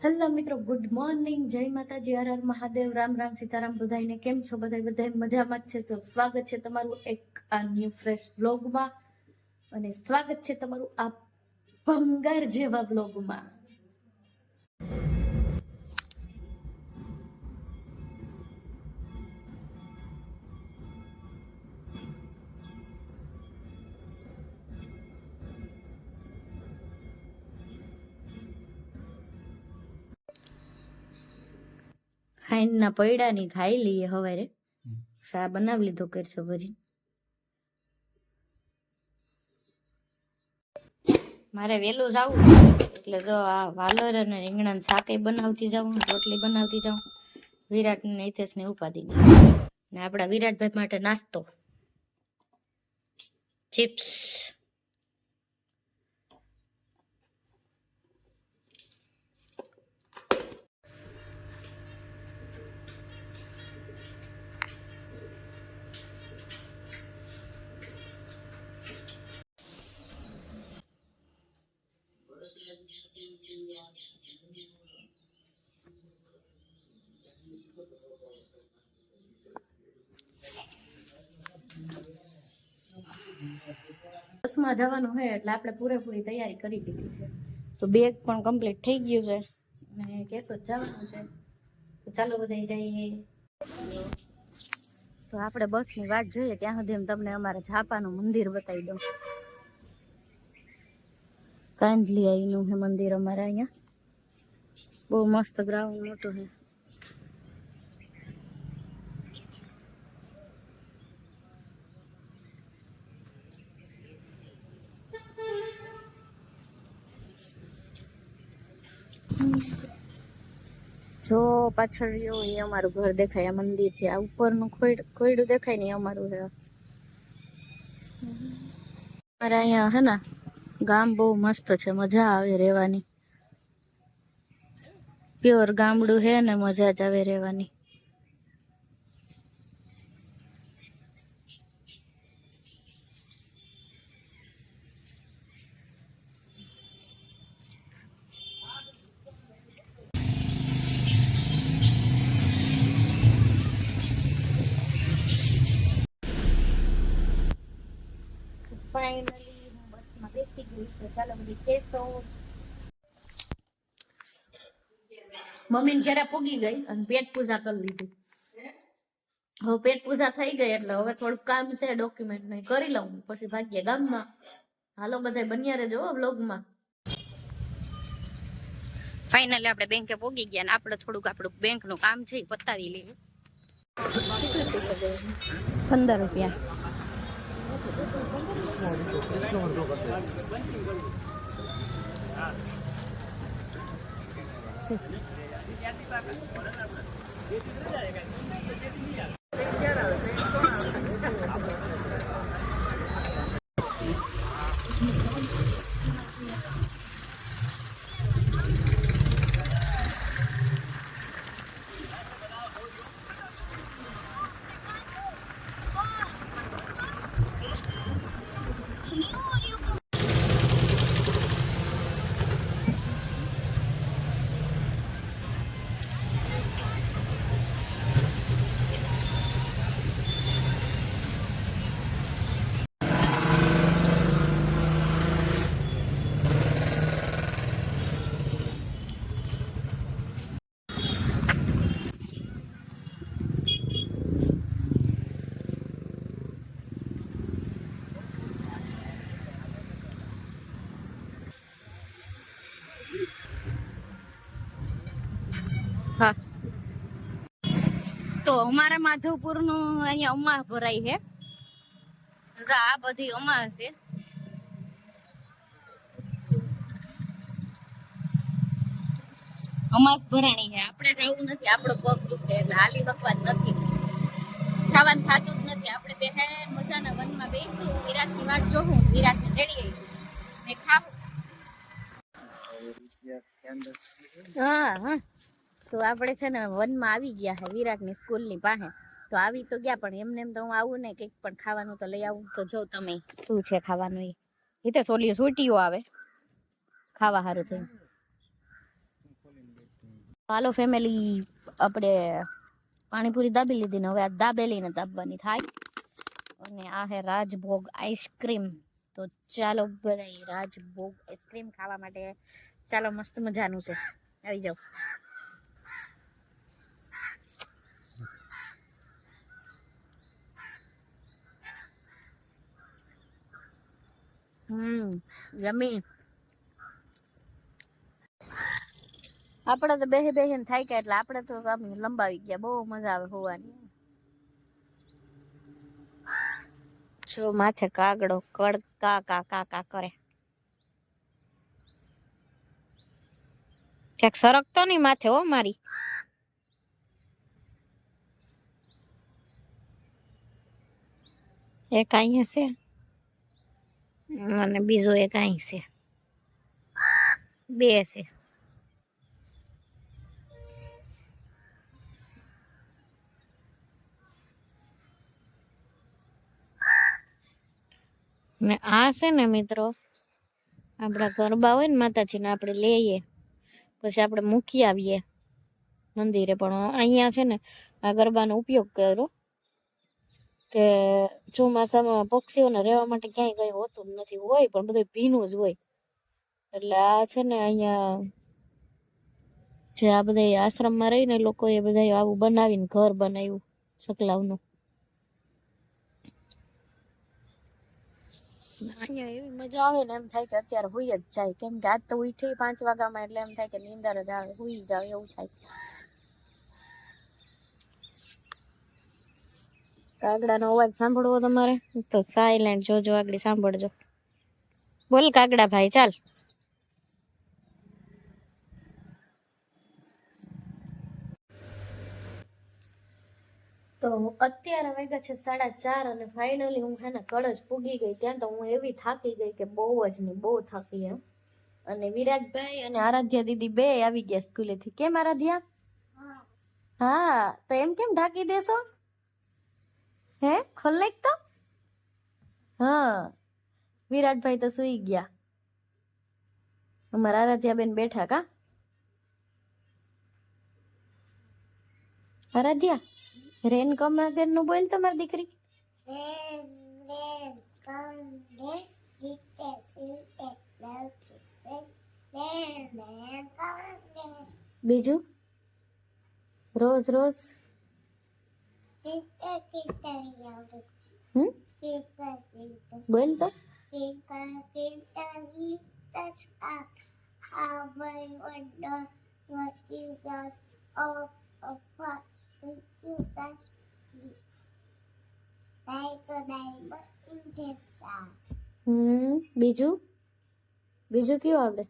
Hello મિત્રો, good morning, જય માતાજી, હર હર મહાદેવ, રામ રામ સીતારામ. બધાને કેમ છો? બધા મજામાં જ છે. તો સ્વાગત છે તમારું એક આ ન્યૂ ફ્રેશ વ્લોગમાં, અને સ્વાગત છે તમારું આ ભંગાર જેવા વ્લોગમાં. ખાઈના પૈડા ની ખાઈ લઈએ. હવારે શા બનાવી લીધો કરશો ભરી. મારે વેલું જવું એટલે જો આ વાલોર અને રીંગણા શાકે બનાવતી જાઉં, રોટલી બનાવતી જાઉં, વિરાટ ને હિતેશ ને ઉપાધિ ને આપડા વિરાટભાઈ માટે નાસ્તો, ચિપ્સ. બસમાં જવાનું હોય એટલે આપણે પૂરેપૂરી તૈયારી કરી દીધી છે. તો બેગ પણ કમ્પ્લીટ થઈ ગયું છે અને કેશોદ જવાનું છે. તો ચાલો બધા જઈએ. તો આપણે બસની વાટ જોઈએ ત્યાં સુધી તમને અમારા ઝાપાનું મંદિર બતાવી દઉં. કાંધલી આવીનું છે મંદિર અમારા અહીંયા. બહુ મસ્ત ગ્રાઉન્ડ મોટું છે. જો પાછળ રહ્યો એ અમારું ઘર દેખાય. આ મંદિર છે. આ ઉપરનું ખોયડું દેખાય ને એ અમારું છે. અમારે અહીંયા હે ને ગામ બહુ મસ્ત છે, મજા આવે રહેવાની. પ્યોર ગામડું હે ને મજા જ આવે રહેવાની. ફાઇનલી હું બસમાં બેસી ગઈ. તો ચાલો બધી કેસો મમ્મીને ઘરે પૂગી ગઈ અને પેટ પૂજા કરી લીધી. હવે પેટ પૂજા થઈ ગઈ એટલે હવે થોડુંક કામ છે ડોક્યુમેન્ટ ને કરી લઉં, પછી ભાગ્ય ગામમાં. હાલો બધા બન્યા રહેજો વ્લોગમાં. ફાઇનલી આપણે બેંકે પૂગી ગયા ને આપણે થોડુંક આપણું બેંકનું કામ છે એ પતાવી લઈએ. 15 રૂપિયા. હા, તો અમારા માધવપુર નું અહીંયા અમાસ ભરાય છે. આ બધી અમાસ છે. અમાસ ભરાણી છે. આપણે જવું નથી, આપણો પગ દુખે એટલે હાલી શકવા નથી, જવાનું થતું જ નથી. આપણે બેહાય મજાના વનમાં બેસું, વિરાટ ની વાટ જોઉં, વિરાટ ને તેડી ને ખાવું. હા હા, તો આપણે છે ને વનમાં આવી ગયા છે વિરાટ ની સ્કૂલ ની પાસે. તો આવી તો ગયા, પણ એમને એમ તો હું આવું ને કંઈક પણ ખાવાનું તો લઈ આવું. તો જો તમે શું છે ખાવાનું એ તો સોલીઓ સોટીઓ આવે ખાવા સારું થઈને. હાલો ફેમિલી, આપણે પાણીપુરી દાબી લીધી ને હવે આ દાબેલીને દાબવાની થાય. અને આ હે રાજભોગ આઈસ્ક્રીમ. તો ચાલો બધા રાજભોગ આઈસ્ક્રીમ ખાવા માટે ચાલો, મસ્ત મજાનું છે, આવી જાઓ. યમી. આપણે તો બેહી બેહીને થાય કે એટલે આપણે તો આમ લંબાવી ગયા. બહુ મજા આવે હોવાની. જો માથે કાગડો કડકા કાકા કા કરે. ક્યાંક સરકતો નહીં માથે હો મારી. એક અહીંયા છે અને બીજો એક અહીં છે. બે છે. ને આ છે ને મિત્રો, આપણા ગરબા હોય ને માતાજીને આપણે લઈએ પછી આપણે મૂકી આવીએ મંદિરે. પણ અહીંયા છે ને આ ગરબાનો ઉપયોગ કર્યો કે ચોમાસામાં પક્ષીઓને રહેવા માટે ક્યાંય કઈ હોતું જ નથી, હોય પણ બધું ભીનું જ હોય. એટલે આ છે ને અહીંયા જે આ બધા આશ્રમમાં રહીને લોકો એ બધા આવું બનાવીને ઘર બનાવ્યું સકલાવનું. અહીંયા એવી મજા આવે ને એમ થાય કે અત્યારે હુઈ જ જાય, કેમ કે આજ તો ઉઠી 5 વાગ્યામાં એટલે એમ થાય કે નીંદર જ આવે, હુઈ જાવ એવું થાય. કાગડાનો અવાજ સાંભળવો તમારે તો સાયલેન્ટ જોજો, આગળ સાંભળજો. બોલ કાગડા ભાઈ, ચાલ. તો અત્યારે વાગ્યા છે 4:30 અને ફાઇનલી હું હે ને કળજ પૂગી ગઈ. ત્યાં તો હું એવી થાકી ગઈ કે બહુ જ નહીં, બહુ થાકી એમ. અને વિરાટભાઈ અને આરાધ્યા દીદી બે આવી ગયા સ્કૂલેથી. કેમ આરાધ્યા? હા, તો એમ કેમ ઢાંકી દેશો? હે ખોલ્લેક તો. હા, વિરાટભાઈ તો સુઈ ગયા. અમારા આરાધ્યા બેન બેઠા. કા આરાધ્યા, રેન કમ અગેન નું બોલ તમારી દીકરી. બીજું રોજ રોજ બોલ તો. બીજું બીજું કયું આવડે?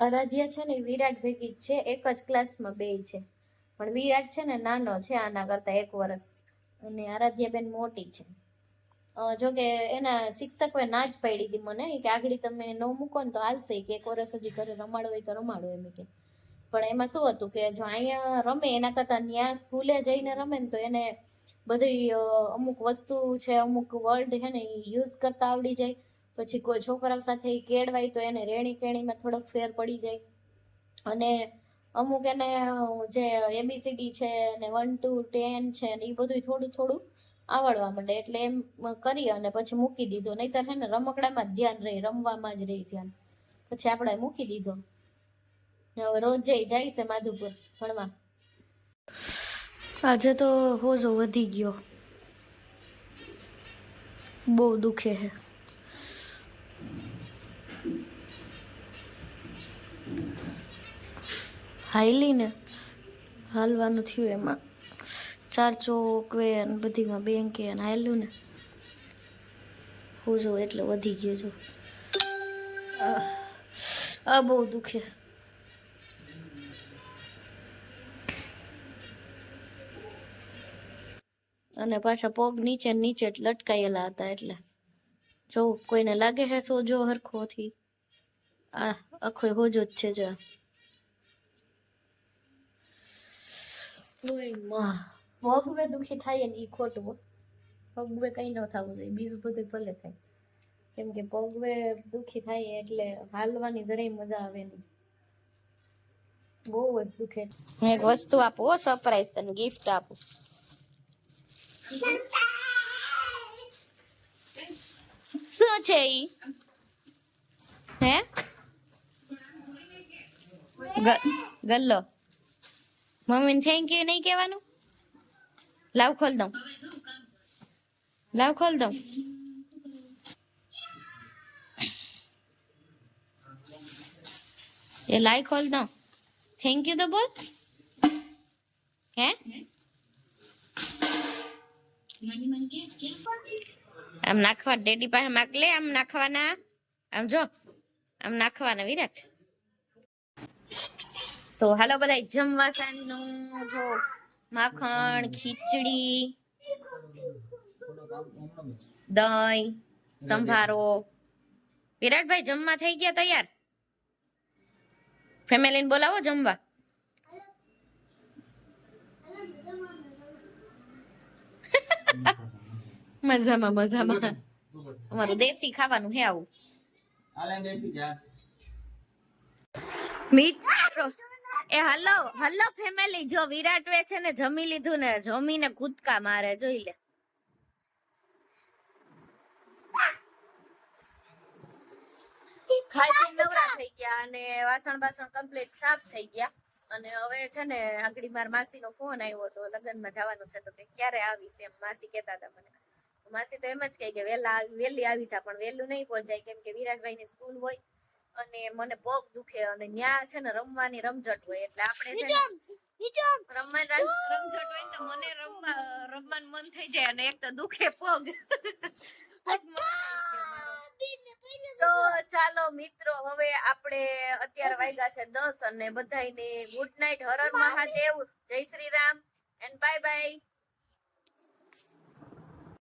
આરાધ્યા છે ને વિરાટ ભેગી જ છે, એક જ ક્લાસમાં બે છે. પણ વિરાટ છે ને નાનો છે આના કરતા 1 વર્ષ, અને આરાધ્યા બેન મોટી છે. જો કે એના શિક્ષકોએ ના જ પાડી હતી મને કે આગળ તમે ન મૂકો ને તો હાલશે, કે 1 વર્ષ હજી ઘરે રમાડો હોય તો રમાડો એમ કે. પણ એમાં શું હતું કે જો અહીંયા રમે એના કરતા ત્યાં સ્કૂલે જઈને રમે ને તો એને બધી અમુક વસ્તુ છે, અમુક વર્ડ છે ને એ યુઝ કરતા આવડી જાય. પછી કોઈ છોકરાઓ સાથે કેળવાય તો એને રેણી કેણીમાં થોડોક ફેર પડી જાય. અને અમુક એને જે ABCD છે ને 1 to 10 છે ને એ બધું થોડું થોડું આવડવા માંડે. એટલે એમ કરી અને પછી મૂકી દીધો. નહીતર હે ને રમકડામાં જ ધ્યાન રહે, રમવામાં જ રહે ધ્યાન. પછી આપણે મૂકી દીધો. હવે રોજ જાય છે માધુપુર ભણવા. આજે તો હોજો વધી ગયો, બહુ દુખે છે. હાઈલી ને હાલવાનું થયું એમાં 4 ચોક વેન બધીમાં બેંકે અને હાલ્યું ને હોજો એટલે વધી ગયો. જો આ બહુ દુખે. અને પાછા પગ નીચે નીચે લટકાયેલા હતા. એટલે જો કોઈને લાગે હે સોજો હરખોથી, આ આખો હોજો જ છે. જો ઓય માં પગવે દુખી થાય ને ઈ ખોટું હો. પગવે કઈ ન થવું જોઈએ, બીજું બધું ભલે થાય, કેમ કે પગવે દુખી થાય એટલે હાલવાની જરાય મજા આવે નહીં, બહુ જ દુખે. હું એક વસ્તુ આપું હો, સરપ્રાઈઝ તને ગિફ્ટ આપું. શું છે ઈ? હે ગલ્લો. મમ્મીને થેન્ક યુ નહીં કહેવાનું? લાવ ખોલ દઉં, લાવ ખોલ દઉં. એ લાઈ ખોલ દઉં. થેન્ક યુ તો બોલ. હે આમ નાખવા, ડેડી પાસે માગ લે. આમ નાખવાના, આમ જો, આમ નાખવાના વિરાટ. તો હાલો બધા જમવા સાંજનું. જો માખણ, ખીચડી, દહીં, સંભારો. વિરાટભાઈ જમવા થઈ ગયા તૈયાર? ફેમિલીને બોલાવો જમવા. મજામાં મજામાં. અમારું દેશી ખાવાનું હે આવું. મિત્રો એ હલો હલો ફેમિલી, જો વિરાટવે છે ને જમી લીધું ને જમીને કૂદકા મારે, જોઈ લે. ખાઈ પીને નવરા થઈ ગયા અને વાસણ બાસણ કમ્પ્લીટ સાફ થઈ ગયા. અને હવે છે ને આગળ માર માસી નો ફોન આવ્યો તો લગ્નમાં જવાનું છે, તો કે ક્યારે આવીશ એમ માસી કહેતા હતા મને. માસી તો એમ જ કહે કે વહેલી આવી જા, પણ વહેલું નહીં પહોંચાય કેમ કે વિરાટભાઈ ની સ્કૂલ હોય અને મને પગ દુખે અને ન્યા છે ને રમવાની રમઝટ હોય, એટલે આપણે છે ને રમવાની રમઝટ હોય તો મને રમવાનું મન થઈ જાય અને એક તો દુખે પગ. તો ચાલો મિત્રો, હવે આપણે અત્યારે વાગ્યા છે 10 અને બધાને ગુડ નાઇટ, હર હર મહાદેવ, જય Shri Ram and bye bye.